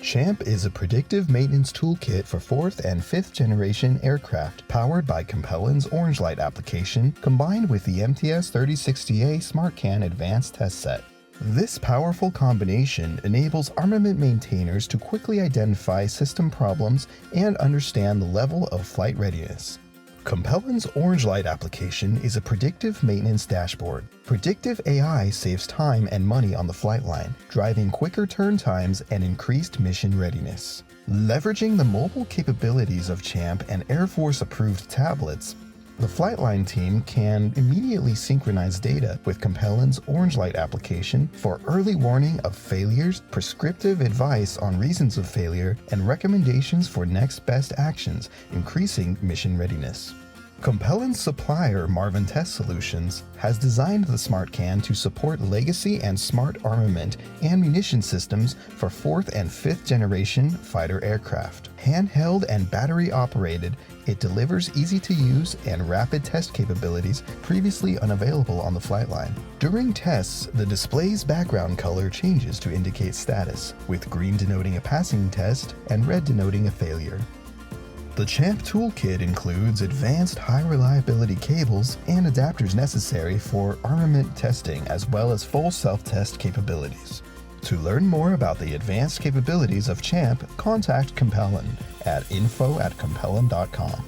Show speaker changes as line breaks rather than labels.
Champ is a predictive maintenance toolkit for 4th and 5th generation aircraft powered by Compellon's Orange Light application combined with the MTS 3060A SmartCan advanced test set. This powerful combination enables armament maintainers to quickly identify system problems and understand the level of flight readiness. Compellon's Orange Light application is a predictive maintenance dashboard. Predictive AI saves time and money on the flight line, driving quicker turn times and increased mission readiness. Leveraging the mobile capabilities of Champ and Air Force-approved tablets, the Flightline team can immediately synchronize data with Compellon's Orange Light application for early warning of failures, prescriptive advice on reasons of failure, and recommendations for next best actions, increasing mission readiness. Compellon's supplier Marvin Test Solutions has designed the SmartCan to support legacy and smart armament and munition systems for 4th and 5th generation fighter aircraft. Handheld and battery operated, it delivers easy-to-use and rapid test capabilities previously unavailable on the flight line. During tests, the display's background color changes to indicate status, with green denoting a passing test and red denoting a failure. The Champ toolkit includes advanced high-reliability cables and adapters necessary for armament testing as well as full self-test capabilities. To learn more about the advanced capabilities of Champ, contact Compellon at info@compellon.com.